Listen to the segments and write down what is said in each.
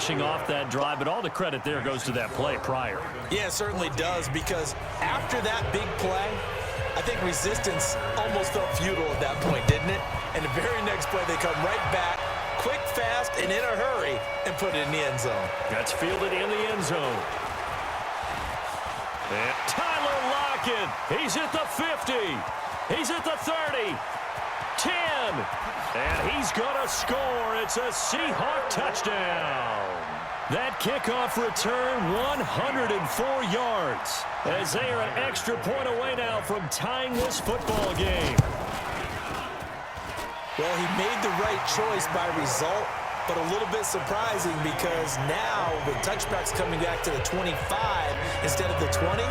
rushing off that drive, but all the credit there goes to that play prior. Yeah, it certainly does, because after that big play, I think resistance almost felt futile at that point, didn't it? And the very next play, they come right back, quick, fast, and in a hurry, and put it in the end zone. That's fielded in the end zone. And Tyler Lockett, he's at the 50. He's at the 30. 10. And he's going to score. It's a Seahawk touchdown. That kickoff return, 104 yards, as they are an extra point away now from tying this football game. Well, he made the right choice by result, but a little bit surprising because now with touchbacks coming back to the 25 instead of the 20,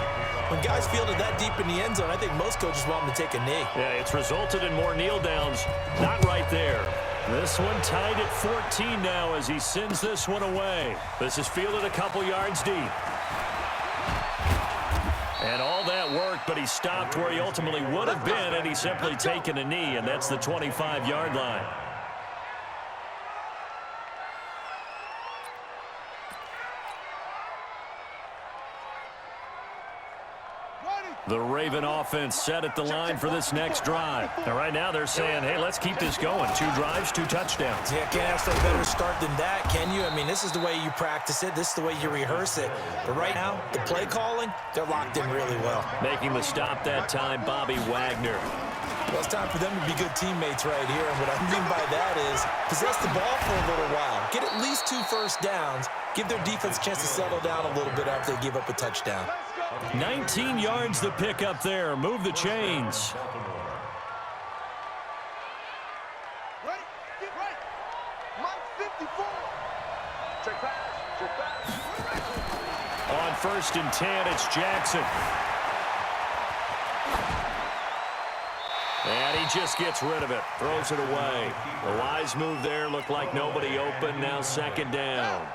when guys fielded that deep in the end zone, I think most coaches want them to take a knee. Yeah, it's resulted in more kneel downs. Not right there. This one tied at 14 now as he sends this one away. This is fielded a couple yards deep. And all that worked, but he stopped where he ultimately would have been, and he's simply taken a knee, and that's the 25-yard line. The Raven offense set at the line for this next drive. And right now they're saying, hey, let's keep this going. 2 drives, 2 touchdowns. Yeah, can't ask for a better start than that, can you? I mean, this is the way you practice it. This is the way you rehearse it. But right now, the play calling, they're locked in really well. Making the stop that time, Bobby Wagner. Well, it's time for them to be good teammates right here. And what I mean by that is possess the ball for a little while. Get at least 2 first downs. Give their defense a chance to settle down a little bit after they give up a touchdown. 19 yards the pick up there. Move the chains. Ready? Get right. Mike 54. Check pass. On 1st and 10, it's Jackson. And he just gets rid of it. Throws it away. A wise move there. Looked like nobody open. Now 2nd down.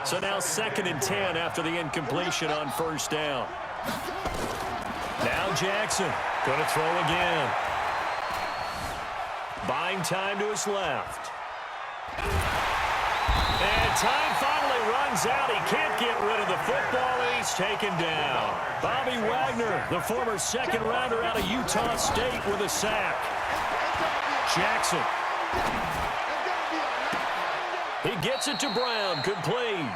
So now 2nd and 10 after the incompletion on 1st down. Now Jackson going to throw again. Buying time to his left. And time finally runs out. He can't get rid of the football, and he's taken down. Bobby Wagner, the former 2nd rounder out of Utah State, with a sack. Jackson. He gets it to Brown, complete.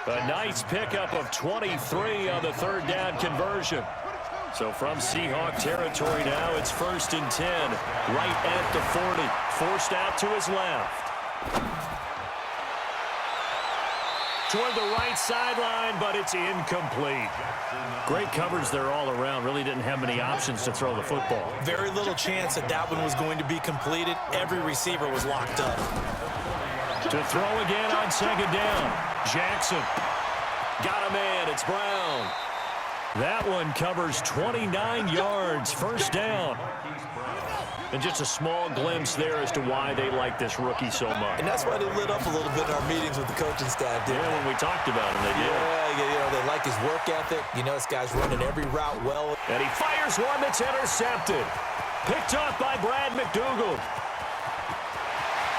A nice pickup of 23 on the 3rd down conversion. So from Seahawk territory now, it's 1st and 10, right at the 40. Forced out to his left. Toward the right sideline, but it's incomplete. Great coverage there all around. Really didn't have many options to throw the football. Very little chance that that one was going to be completed. Every receiver was locked up. To throw again on 2nd down. Jackson. Got a man. It's Brown. That one covers 29 yards. 1st down. And just a small glimpse there as to why they like this rookie so much. And that's why they lit up a little bit in our meetings with the coaching staff. Yeah, when we talked about him, they did. Yeah, they like his work ethic. You know, this guy's running every route well. And he fires one that's intercepted. Picked off by Brad McDougal.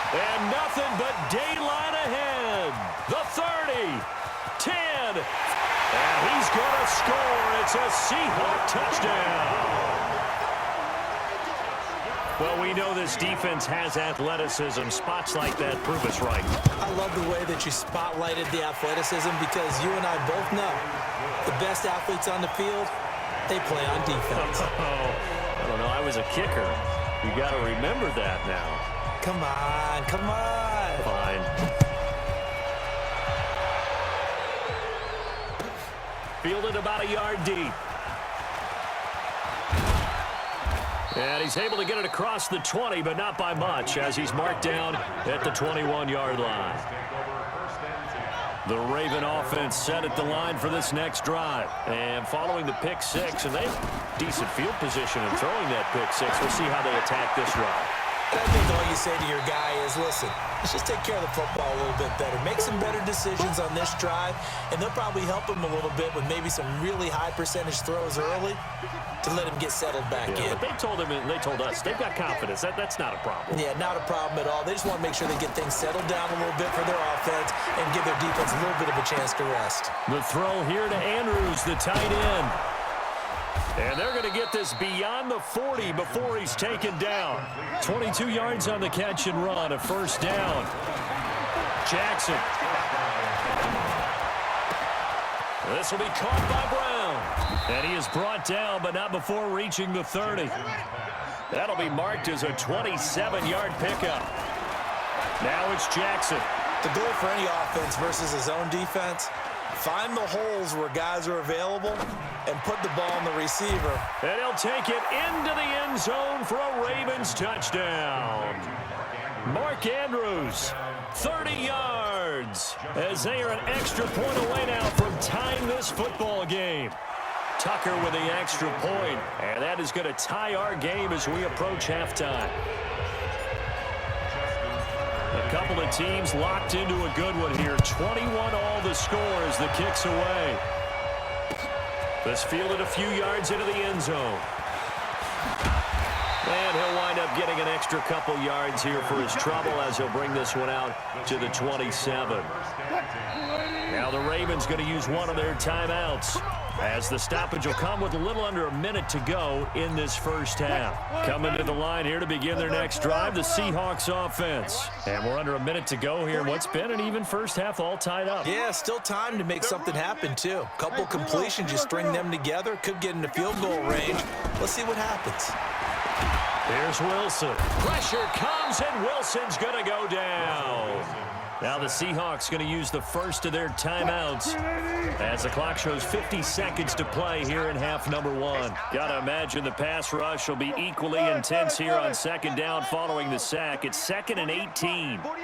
And nothing but daylight ahead. The 30, 10, and he's going to score. It's a Seahawk touchdown. Well, we know this defense has athleticism. Spots like that prove us right. I love the way that you spotlighted the athleticism, because you and I both know the best athletes on the field, they play on defense. I don't know. I was a kicker. You got to remember that now. Come on, come on. Fine. Fielded about a yard deep. And he's able to get it across the 20, but not by much, as he's marked down at the 21-yard line. The Raven offense set at the line for this next drive. And following the pick 6, and they have decent field position in throwing that pick 6. We'll see how they attack this drive. And I think all you say to your guy is, listen, let's just take care of the football a little bit better. Make some better decisions on this drive, and they'll probably help him a little bit with maybe some really high percentage throws early to let him get settled back in. But they told him, and they told us, they've got confidence. That's not a problem. Yeah, not a problem at all. They just want to make sure they get things settled down a little bit for their offense and give their defense a little bit of a chance to rest. The throw here to Andrews, the tight end. And they're going to get this beyond the 40 before he's taken down. 22 yards on the catch and run, a first down. Jackson. This will be caught by Brown. And he is brought down, but not before reaching the 30. That'll be marked as a 27-yard pickup. Now it's Jackson. The goal for any offense versus his own defense, find the holes where guys are available and put the ball on the receiver. And he'll take it into the end zone for a Ravens touchdown. Mark Andrews, 30 yards, as they are an extra point away now from tying this football game. Tucker with the extra point, and that is going to tie our game as we approach halftime. A couple of teams locked into a good one here. 21 all the score as the kick's away. This fielded a few yards into the end zone. And he'll wind up getting an extra couple yards here for his trouble as he'll bring this one out to the 27. Now the Ravens going to use one of their timeouts, as the stoppage will come with a little under a minute to go in this first half. Coming to the line here to begin their next drive, the Seahawks offense. And we're under a minute to go here in what's been an even first half, all tied up. Yeah, still time to make something happen, too. Couple completions, you string them together, could get into field goal range. Let's see what happens. Here's Wilson. Pressure comes, and Wilson's going to go down. Now the Seahawks going to use the first of their timeouts as the clock shows 50 seconds to play here in half number one. Got to imagine the pass rush will be equally intense here on second down following the sack. It's 2nd and 18. Now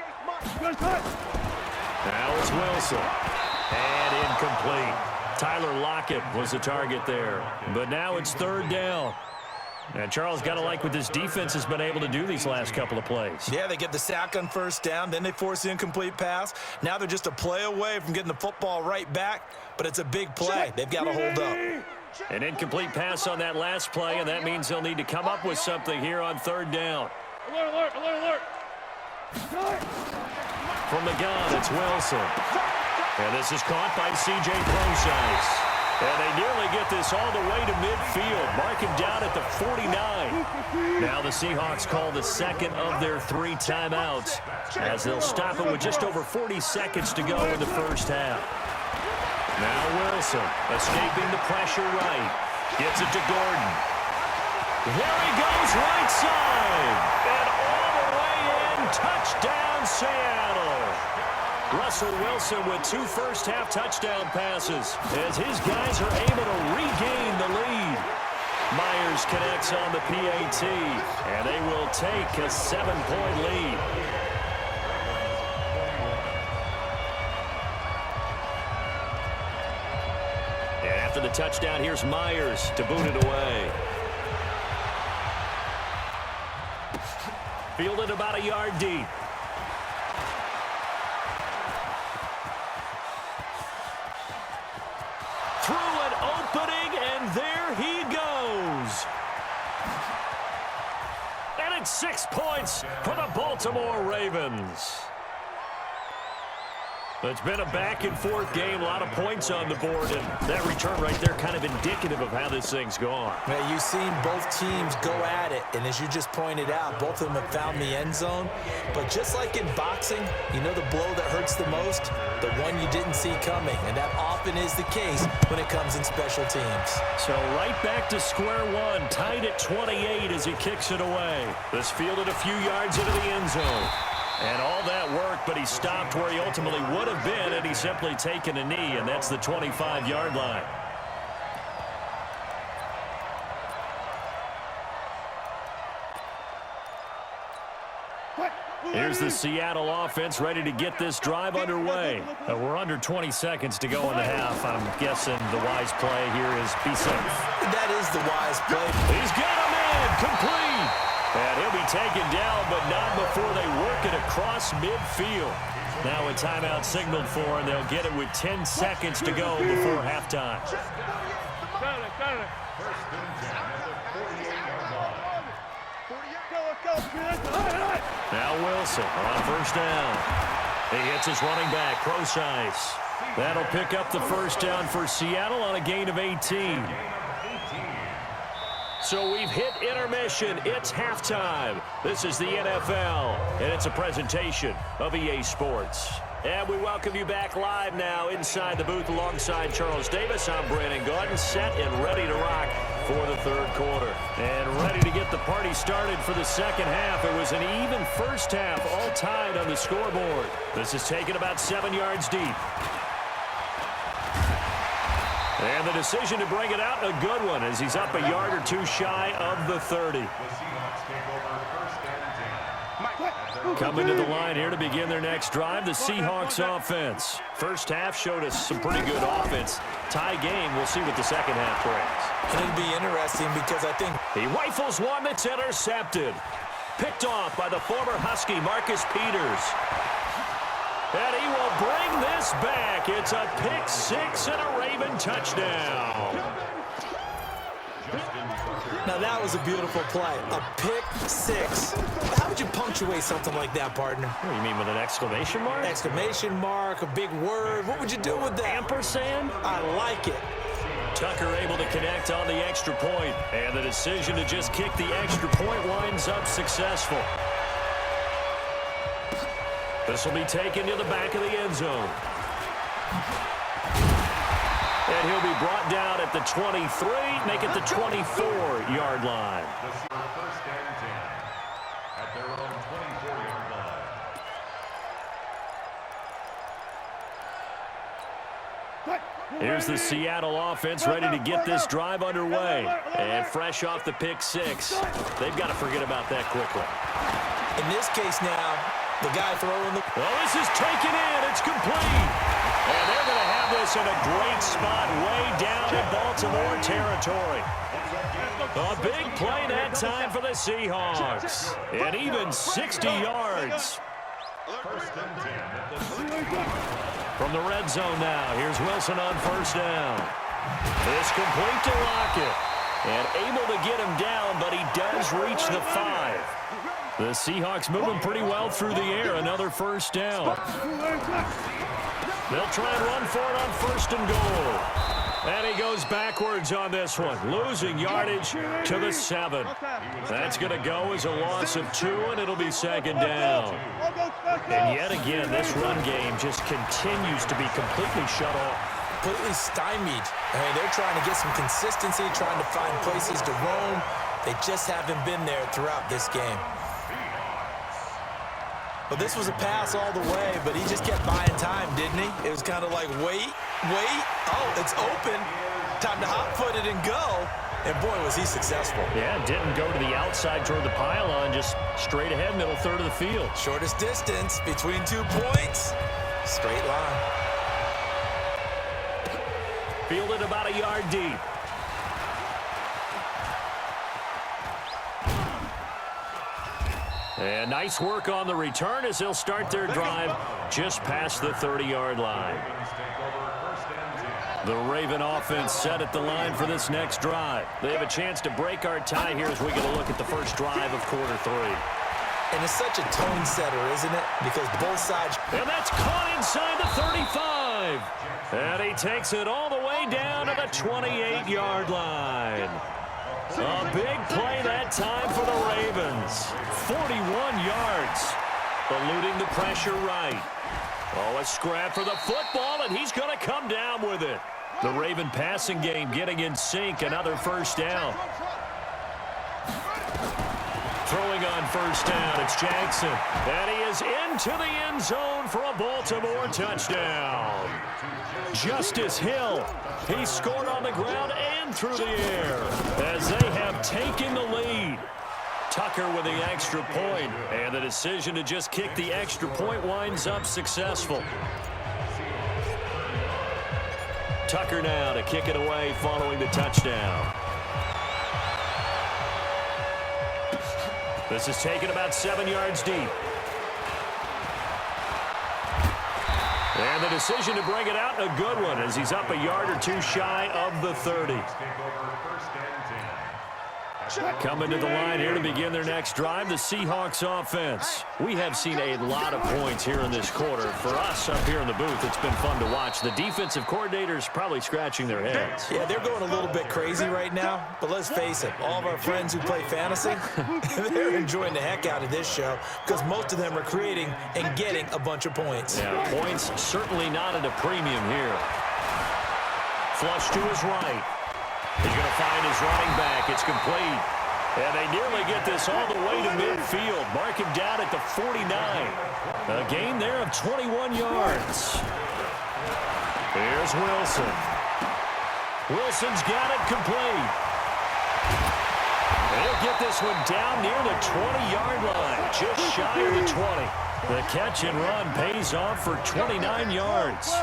it's Wilson. And incomplete. Tyler Lockett was the target there. But now it's 3rd down. And Charles, got to like what this defense has been able to do these last couple of plays. Yeah, they get the sack on first down, then they force the incomplete pass. Now they're just a play away from getting the football right back, but it's a big play. They've got to hold up. An incomplete pass on that last play, and that means they'll need to come up with something here on 3rd down. Alert, alert, alert. From the gun, it's Wilson. And this is caught by C.J. Procise. And they nearly get this all the way to midfield. Mark him down at the 49. Now the Seahawks call the second of their 3 timeouts, as they'll stop it with just over 40 seconds to go in the first half. Now Wilson escaping the pressure right. Gets it to Gordon. There he goes, right side. And all the way in. Touchdown, Seattle. Russell Wilson with 2 first-half touchdown passes as his guys are able to regain the lead. Myers connects on the PAT, and they will take a 7-point lead. And after the touchdown, here's Myers to boot it away. Fielded about a yard deep. Through an opening, and there he goes. And it's 6 points for the Baltimore Ravens. It's been a back-and-forth game, a lot of points on the board, and that return right there kind of indicative of how this thing's gone. Now, you've seen both teams go at it, and as you just pointed out, both of them have found the end zone. But just like in boxing, you know the blow that hurts the most? The one you didn't see coming, and that often is the case when it comes in special teams. So right back to square one, tied at 28 as he kicks it away. This fielded a few yards into the end zone. And all that work, but he stopped where he ultimately would have been had he simply taken a knee, and that's the 25-yard line. Here's the Seattle offense ready to get this drive underway. We're under 20 seconds to go in the half. I'm guessing the wise play here is be safe. That is the wise play. He's got him in, complete. And And he'll be taken down, but not before they work it across midfield. Now a timeout signaled for, and they'll get it with 10 seconds to go before halftime. Now Wilson on first down. He hits his running back, Procise. That'll pick up the first down for Seattle on a gain of 18. So we've hit intermission. It's halftime. This is the NFL, and it's a presentation of EA Sports. And we welcome you back live now inside the booth alongside Charles Davis. I'm Brandon Gaudin, set and ready to rock for the third quarter. And ready to get the party started for the second half. It was an even first half, all tied on the scoreboard. This is taken about 7 yards deep. And the decision to bring it out, a good one, as he's up a yard or two shy of the 30. Coming to the line here to begin their next drive, the Seahawks offense. First half showed us some pretty good offense. Tie game, we'll see what the second half brings. And it'll be interesting because I think he rifles one that's intercepted. Picked off by the former Husky, Marcus Peters. And he will bring this back. It's a pick six and a Raven touchdown. Now that was a beautiful play. A pick six. How would you punctuate something like that, partner? What do you mean, with an exclamation mark? Exclamation mark, a big word. What would you do with that? Ampersand? I like it. Tucker able to connect on the extra point. And the decision to just kick the extra point winds up successful. This will be taken to the back of the end zone. And he'll be brought down at the 23, make it the 24-yard line. Here's the Seattle offense ready to get this drive underway. And fresh off the pick six, they've got to forget about that quickly. In this case now, the guy throwing the... Well, this is taken in. It's complete. And they're going to have this in a great spot way down in Baltimore territory. A big play that time for the Seahawks. And even 60 yards. From the red zone now, here's Wilson on first down. It's complete to Lockett. And able to get him down, but he does reach the 5. The Seahawks moving pretty well through the air. Another first down. They'll try and run for it on first and goal. And he goes backwards on this one, losing yardage to the 7. That's going to go as a loss of 2, and it'll be second down. And yet again, this run game just continues to be completely shut off. Completely stymied. I mean, they're trying to get some consistency, trying to find places to roam. They just haven't been there throughout this game. Well, this was a pass all the way, but he just kept buying time, didn't he? It was kind of like, wait. Oh, it's open. Time to hot-foot it and go. And, boy, was he successful. Yeah, didn't go to the outside toward the pylon, just straight ahead, middle third of the field. Shortest distance between 2 points. Straight line. Fielded about a yard deep. And nice work on the return as they'll start their drive just past the 30-yard line. The Raven offense set at the line for this next drive. They have a chance to break our tie here as we get a look at the first drive of quarter 3. And it's such a tone setter, isn't it? Because both sides... And that's caught inside the 35. And he takes it all the way down to the 28-yard line. A big play that time for the Ravens. 41 yards. Eluding the pressure right. Oh, a scrap for the football, and he's going to come down with it. The Raven passing game getting in sync. Another first down. Throwing on first down, it's Jackson. And he is into the end zone for a Baltimore touchdown. Justice Hill, he scored on the ground and through the air as they have taken the lead. Tucker with the extra point, and the decision to just kick the extra point winds up successful. Tucker now to kick it away following the touchdown. This is taken about 7 yards deep. And the decision to bring it out, a good one, as he's up a yard or two shy of the 30. Coming to the line here to begin their next drive, the Seahawks offense. We have seen a lot of points here in this quarter. For us up here in the booth, it's been fun to watch. The defensive coordinators probably scratching their heads. Yeah, they're going a little bit crazy right now, but let's face it, all of our friends who play fantasy, they're enjoying the heck out of this show because most of them are creating and getting a bunch of points. Yeah, points certainly not at a premium here. Flush to his right. He's going to find his running back. It's complete. And they nearly get this all the way to midfield. Mark him down at the 49. A gain there of 21 yards. Here's Wilson. Wilson's got it complete. They'll get this one down near the 20-yard line, just shy of the 20. The catch and run pays off for 29 yards.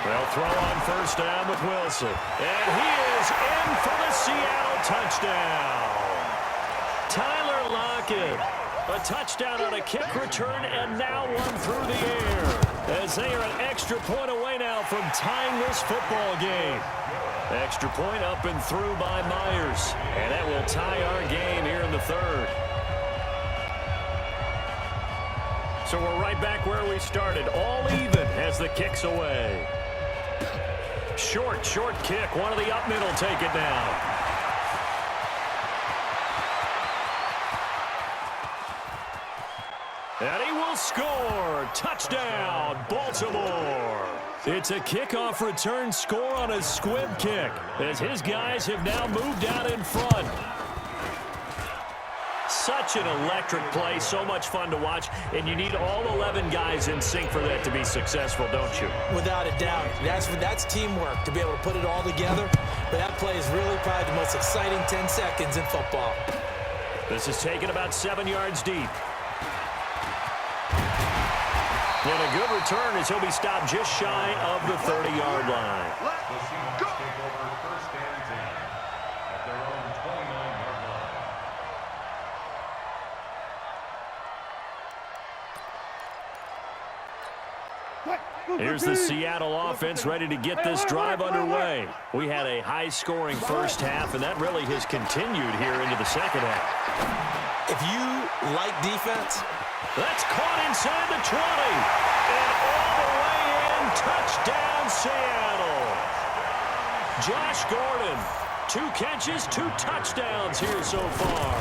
They'll throw on first down with Wilson. And he is in for the Seattle touchdown. Tyler Lockett. A touchdown on a kick return and now one through the air. As they are an extra point away now from tying this football game. Extra point up and through by Myers. And that will tie our game here in the third. So we're right back where we started. All even as the kick's away. Short kick. One of the up middle take it down. And he will score. Touchdown, Baltimore. It's a kickoff return score on a squib kick as his guys have now moved out in front. Such an electric play, so much fun to watch, and you need all 11 guys in sync for that to be successful, don't you? Without a doubt. That's teamwork to be able to put it all together. But that play is really probably the most exciting 10 seconds in football. This is taken about 7 yards deep. And a good return as he'll be stopped just shy of the 30-yard line. Let's go. Here's the Seattle offense ready to get this drive underway. We had a high-scoring first half, and that really has continued here into the second half. If you like defense, that's caught inside the 20. And all the way in, touchdown Seattle. Josh Gordon, 2 catches, 2 touchdowns here so far.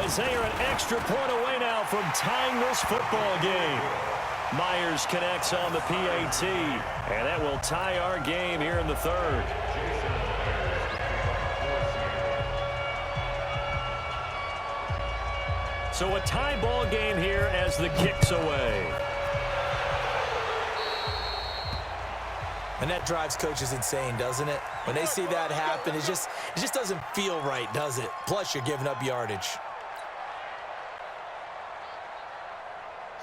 As they are an extra point away now from tying this football game. Myers connects on the PAT, and that will tie our game here in the third. So a tie ball game here as the kick's away. and that drives coaches insane, doesn't it? When they see that happen, it just doesn't feel right, does it? Plus, you're giving up yardage.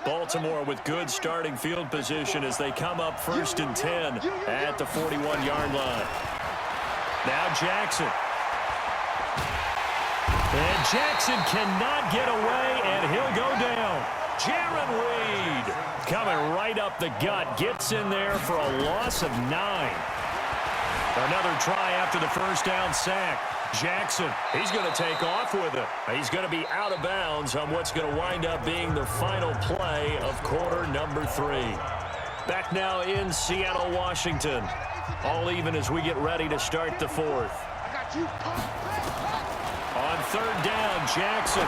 Baltimore with good starting field position as they come up 1st and 10 at the 41-yard line. Now Jackson. And Jackson cannot get away, and he'll go down. Jaron Reed coming right up the gut. Gets in there for a loss of 9. Another try after the first down sack. Jackson, he's going to take off with it. He's going to be out of bounds on what's going to wind up being the final play of quarter number 3. Back now in Seattle, Washington. All even as we get ready to start the 4th. On 3rd down, Jackson.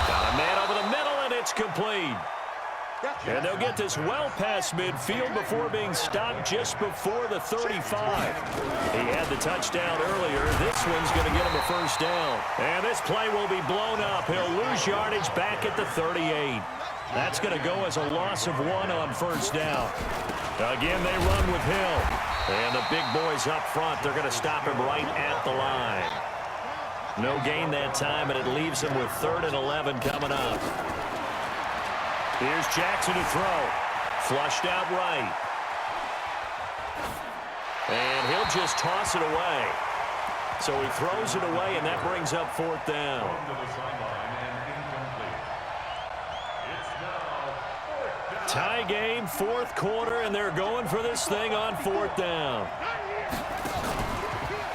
Got a man over the middle, and it's complete. And they'll get this well past midfield before being stopped just before the 35. He had the touchdown earlier. This one's going to get him a first down. And this play will be blown up. He'll lose yardage back at the 38. That's going to go as a loss of 1 on 1st down. Again, they run with Hill. And the big boys up front, they're going to stop him right at the line. No gain that time, and it leaves him with 3rd and 11 coming up. Here's Jackson to throw. Flushed out right. And he'll just toss it away. So he throws it away, and that brings up fourth down. Tie game, fourth quarter, and they're going for this thing on fourth down.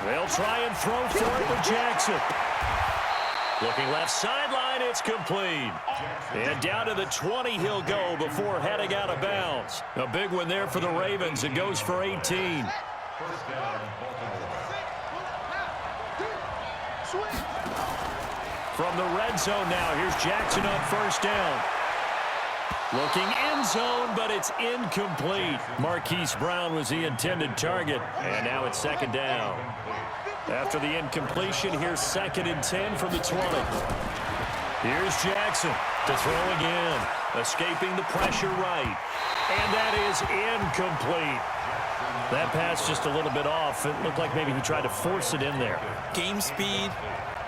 They'll try and throw for it with Jackson. Looking left sideline, it's complete. And down to the 20 he'll go before heading out of bounds. A big one there for the Ravens. It goes for 18. From the red zone now, here's Jackson on first down. Looking end zone, but it's incomplete. Marquise Brown was the intended target, and now it's second down. After the incompletion, here's 2nd and 10 from the 20. Here's Jackson to throw again, escaping the pressure right. And that is incomplete. That pass just a little bit off. It looked like maybe he tried to force it in there. Game speed,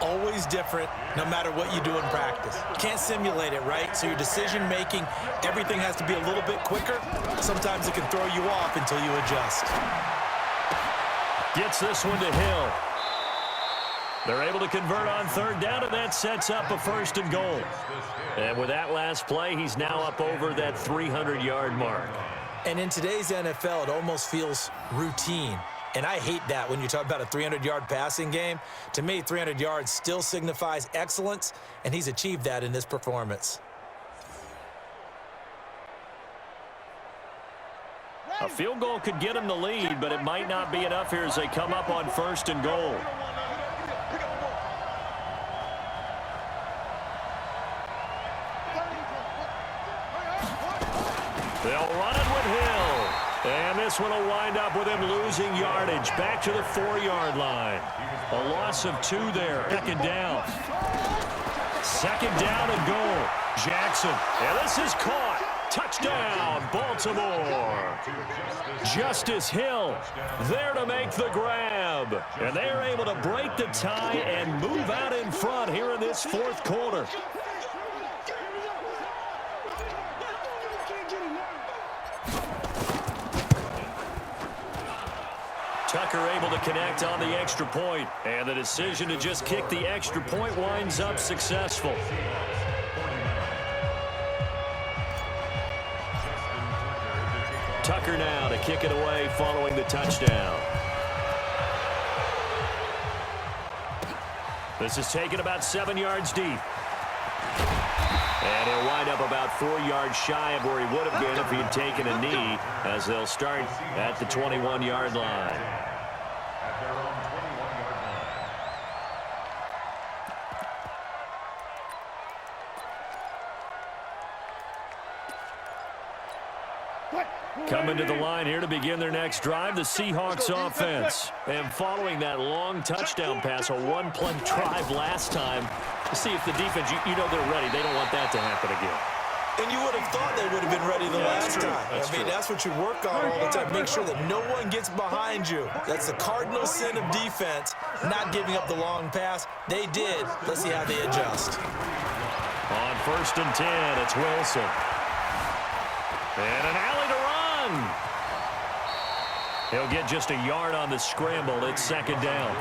always different, no matter what you do in practice. You can't simulate it, right? So your decision-making, everything has to be a little bit quicker. Sometimes it can throw you off until you adjust. Gets this one to Hill. They're able to convert on third down, and that sets up a 1st and goal. And with that last play, he's now up over that 300-yard mark. And in today's NFL, it almost feels routine. And I hate that when you talk about a 300-yard passing game. To me, 300 yards still signifies excellence, and he's achieved that in this performance. A field goal could get him the lead, but it might not be enough here as they come up on 1st and goal. They'll run it with Hill. And this one will wind up with him losing yardage back to the 4-yard line. A loss of 2 there. 2nd down. 2nd down and goal. Jackson. And this is caught. Touchdown, Baltimore. Justice Hill there to make the grab. And they are able to break the tie and move out in front here in this 4th quarter. Tucker able to connect on the extra point, and the decision to just kick the extra point winds up successful. Tucker now to kick it away following the touchdown. This is taken about 7 yards deep. And he'll wind up about 4 yards shy of where he would have been if he had taken a knee, as they'll start at the 21-yard line. Coming to the line here to begin their next drive, the Seahawks offense. And following that long touchdown pass, a one-play drive last time, to see if the defense, you know they're ready. They don't want that to happen again. And you would have thought they would have been ready the last time. That's what you work on all the time. Make sure that no one gets behind you. That's the cardinal sin of defense, not giving up the long pass. They did. Let's see how they adjust. On 1st and 10, it's Wilson. And an alley to run. He'll get just a yard on the scramble. It's 2nd down.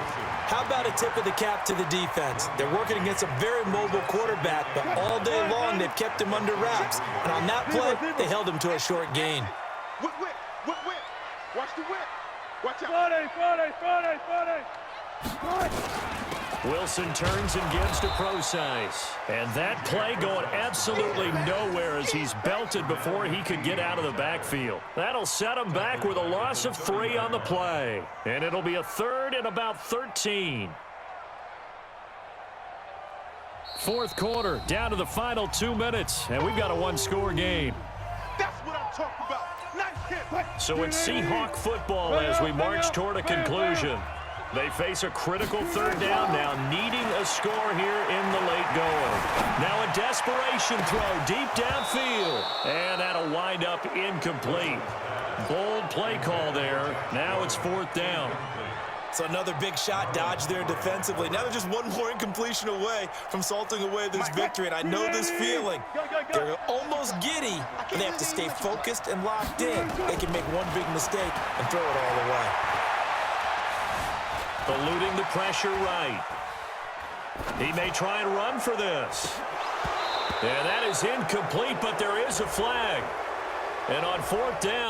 How about a tip of the cap to the defense? They're working against a very mobile quarterback, but all day long they've kept him under wraps. And on that play, they held him to a short gain. Whip. Watch the whip. Watch out. Friday. Wilson turns and gives to Procise. And that play going absolutely nowhere as he's belted before he could get out of the backfield. That'll set him back with a loss of 3 on the play. And it'll be a 3rd and about 13. 4th quarter, down to the final 2 minutes. And we've got a 1-score game. That's what I'm talking about. Nice hit. So it's Seahawk football as we march toward a conclusion. They face a critical 3rd down now, needing a score here in the late going. Now a desperation throw deep downfield. And that'll wind up incomplete. Bold play call there. Now it's 4th down. So another big shot dodged there defensively. Now they're just one more incompletion away from salting away this victory. And I know this feeling. They're almost giddy, but they have to stay focused and locked in. They can make one big mistake and throw it all away. Eluding the pressure right. He may try and run for this. And that is incomplete, but there is a flag. And on 4th down,